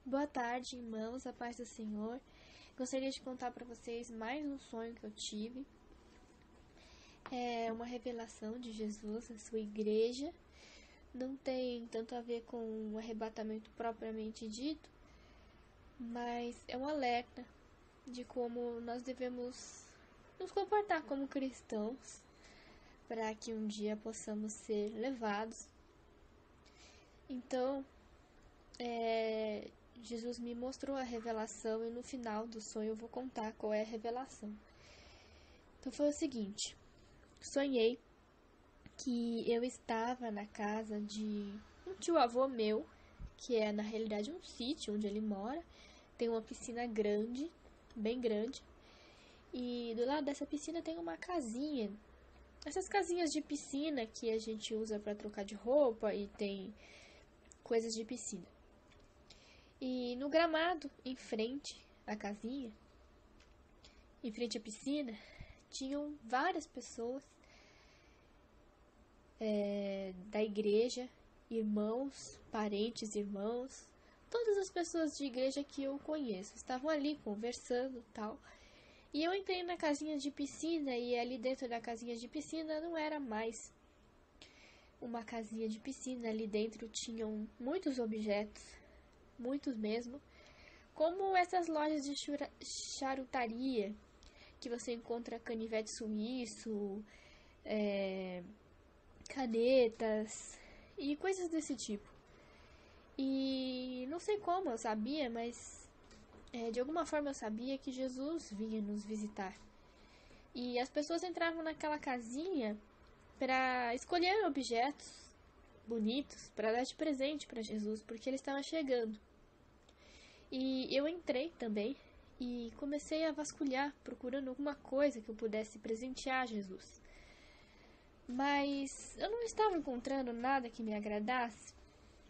Boa tarde, irmãos, a paz do Senhor. Gostaria de contar para vocês mais um sonho que eu tive. É uma revelação de Jesus à sua igreja. Não tem tanto a ver com o arrebatamento propriamente dito, mas é um alerta de como nós devemos nos comportar como cristãos para que um dia possamos ser levados. Então, Jesus me mostrou a revelação e no final do sonho eu vou contar qual é a revelação. Então foi o seguinte: sonhei que eu estava na casa de um tio-avô meu, que é na realidade um sítio onde ele mora. Tem uma piscina grande, bem grande, e do lado dessa piscina tem uma casinha. Essas casinhas de piscina que a gente usa para trocar de roupa e tem coisas de piscina. E no gramado, em frente à casinha, em frente à piscina, tinham várias pessoas da igreja, irmãos, parentes, irmãos, todas as pessoas de igreja que eu conheço, estavam ali conversando e tal. E eu entrei na casinha de piscina e ali dentro da casinha de piscina não era mais uma casinha de piscina, ali dentro tinham muitos objetos, muitos mesmo, como essas lojas de charutaria, que você encontra canivete suíço, canetas e coisas desse tipo. E não sei como eu sabia, mas de alguma forma eu sabia que Jesus vinha nos visitar. E as pessoas entravam naquela casinha para escolher objetos bonitos para dar de presente para Jesus, porque ele estava chegando. E eu entrei também e comecei a vasculhar, procurando alguma coisa que eu pudesse presentear Jesus. Mas eu não estava encontrando nada que me agradasse,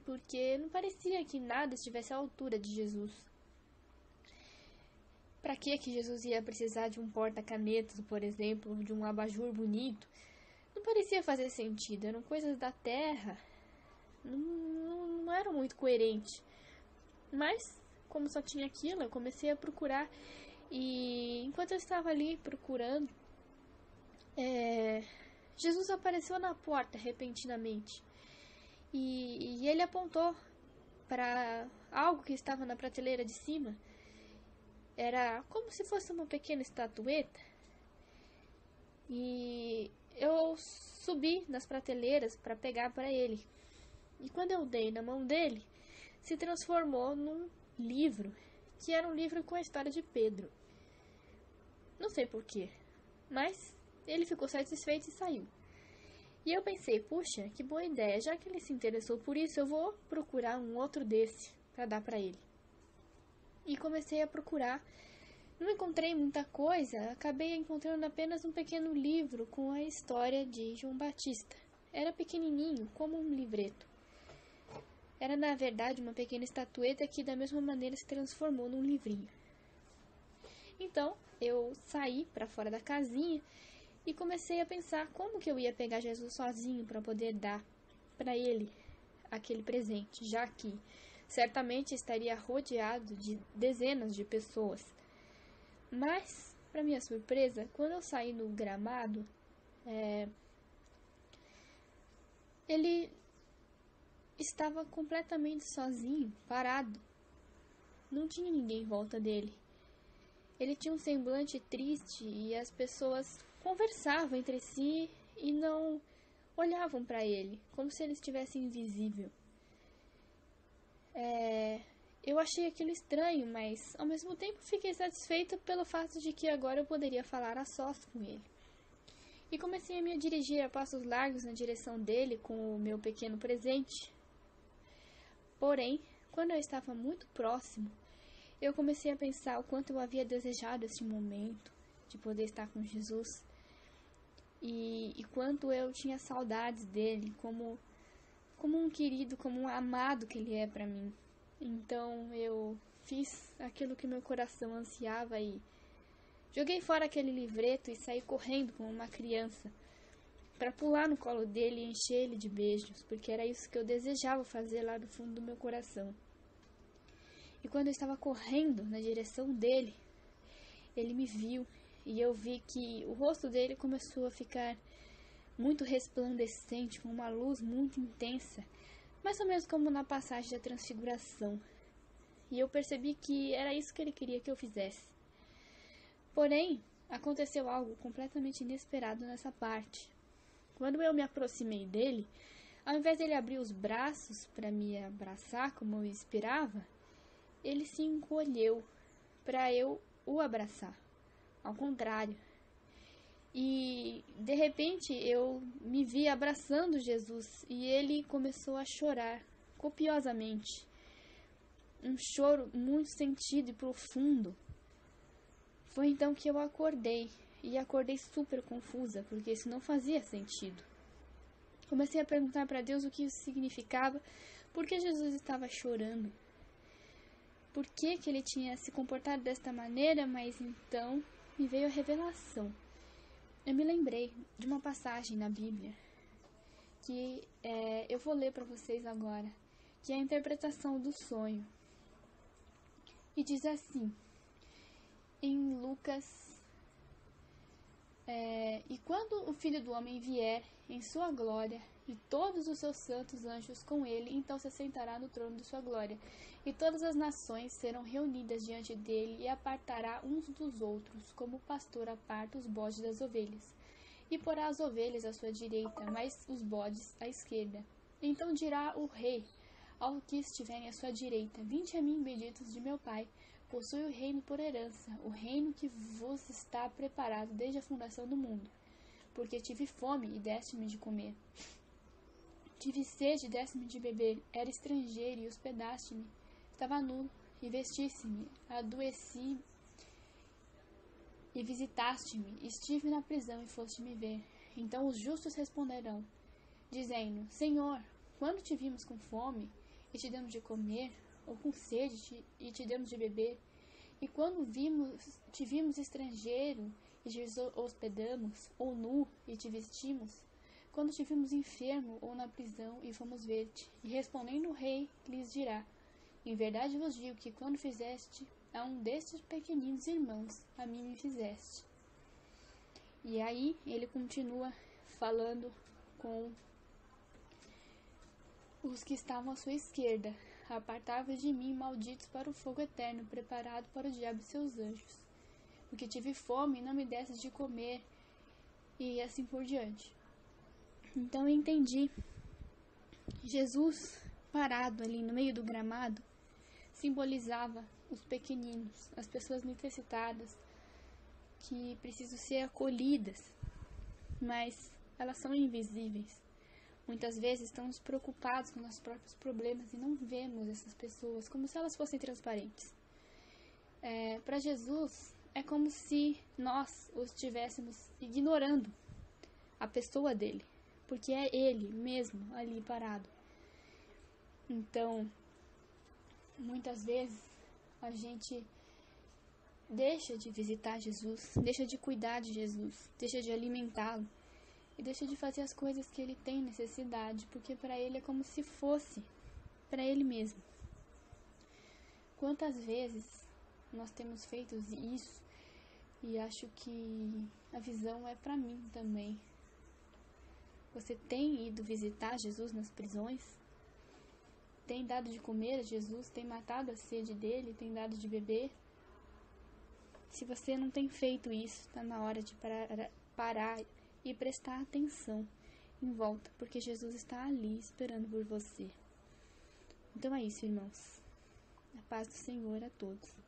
porque não parecia que nada estivesse à altura de Jesus. Para que Jesus ia precisar de um porta-canetas, por exemplo, de um abajur bonito? Não parecia fazer sentido, eram coisas da terra, não eram muito coerentes. Mas, como só tinha aquilo, eu comecei a procurar. E enquanto eu estava ali procurando, Jesus apareceu na porta repentinamente. E ele apontou para algo que estava na prateleira de cima. Era como se fosse uma pequena estatueta. E eu subi nas prateleiras para pegar para ele. E quando eu dei na mão dele, se transformou num livro, que era um livro com a história de Pedro. Não sei porquê, mas ele ficou satisfeito e saiu. E eu pensei, puxa, que boa ideia, já que ele se interessou por isso, eu vou procurar um outro desse para dar para ele. E comecei a procurar. Não encontrei muita coisa, acabei encontrando apenas um pequeno livro com a história de João Batista. Era pequenininho, como um livreto. Era, na verdade, uma pequena estatueta que da mesma maneira se transformou num livrinho. Então, eu saí para fora da casinha e comecei a pensar como que eu ia pegar Jesus sozinho para poder dar para ele aquele presente, já que certamente estaria rodeado de dezenas de pessoas. Mas, para minha surpresa, quando eu saí no gramado, ele estava completamente sozinho, parado. Não tinha ninguém em volta dele. Ele tinha um semblante triste e as pessoas conversavam entre si e não olhavam para ele, como se ele estivesse invisível. Eu achei aquilo estranho, mas ao mesmo tempo fiquei satisfeita pelo fato de que agora eu poderia falar a sós com ele. E comecei a me dirigir a passos largos na direção dele com o meu pequeno presente. Porém, quando eu estava muito próximo, eu comecei a pensar o quanto eu havia desejado este momento de poder estar com Jesus e quanto eu tinha saudades dele, como um querido, como um amado que ele é para mim. Então eu fiz aquilo que meu coração ansiava e joguei fora aquele livreto e saí correndo como uma criança para pular no colo dele e encher ele de beijos, porque era isso que eu desejava fazer lá do fundo do meu coração. E quando eu estava correndo na direção dele, ele me viu e eu vi que o rosto dele começou a ficar muito resplandecente, com uma luz muito intensa, mais ou menos como na passagem da Transfiguração. E eu percebi que era isso que ele queria que eu fizesse. Porém, aconteceu algo completamente inesperado nessa parte. Quando eu me aproximei dele, ao invés dele abrir os braços para me abraçar como eu esperava, ele se encolheu para eu o abraçar. Ao contrário. E de repente eu me vi abraçando Jesus e ele começou a chorar copiosamente. Um choro muito sentido e profundo. Foi então que eu acordei, e acordei super confusa, porque isso não fazia sentido. Comecei a perguntar para Deus o que isso significava, por que Jesus estava chorando, por que ele tinha se comportado desta maneira, mas então me veio a revelação. Eu me lembrei de uma passagem na Bíblia, que eu vou ler para vocês agora, que é a interpretação do sonho. E diz assim, em Lucas: E quando o Filho do Homem vier em sua glória, e todos os seus santos anjos com ele, então se assentará no trono de sua glória. E todas as nações serão reunidas diante dele, e apartará uns dos outros, como o pastor aparta os bodes das ovelhas. E porá as ovelhas à sua direita, mas os bodes à esquerda. Então dirá o rei ao que estiverem à sua direita: Vinde a mim, benditos de meu Pai, possui o reino por herança, o reino que vos está preparado desde a fundação do mundo. Porque tive fome e deste-me de comer. Tive sede e deste-me de beber. Era estrangeiro e hospedaste-me. Estava nu e vestiste-me. Adoeci e visitaste-me. Estive na prisão e foste me ver. Então os justos responderão, dizendo: Senhor, quando te vimos com fome e te demos de comer, ou com sede e te demos de beber? E quando te vimos estrangeiro e te hospedamos, ou nu e te vestimos? Quando te vimos enfermo ou na prisão e fomos ver-te? E respondendo o rei, lhes dirá: Em verdade vos digo que quando fizeste a um destes pequeninos irmãos, a mim me fizeste. E aí ele continua falando com os que estavam à sua esquerda: Apartai-vos de mim, malditos, para o fogo eterno, preparado para o diabo e seus anjos. Porque tive fome e não me destes de comer, e assim por diante. Então eu entendi. Jesus, parado ali no meio do gramado, simbolizava os pequeninos, as pessoas necessitadas, que precisam ser acolhidas, mas elas são invisíveis. Muitas vezes estamos preocupados com nossos próprios problemas e não vemos essas pessoas como se elas fossem transparentes. Para Jesus, é como se nós os estivéssemos ignorando a pessoa dele, porque é ele mesmo ali parado. Então, muitas vezes a gente deixa de visitar Jesus, deixa de cuidar de Jesus, deixa de alimentá-lo e deixa de fazer as coisas que ele tem necessidade, porque para ele é como se fosse para ele mesmo. Quantas vezes nós temos feito isso? E acho que a visão é para mim também. Você tem ido visitar Jesus nas prisões? Tem dado de comer a Jesus? Tem matado a sede dele? Tem dado de beber? Se você não tem feito isso, está na hora de parar e prestar atenção em volta, porque Jesus está ali esperando por você. Então é isso, irmãos. A paz do Senhor a todos.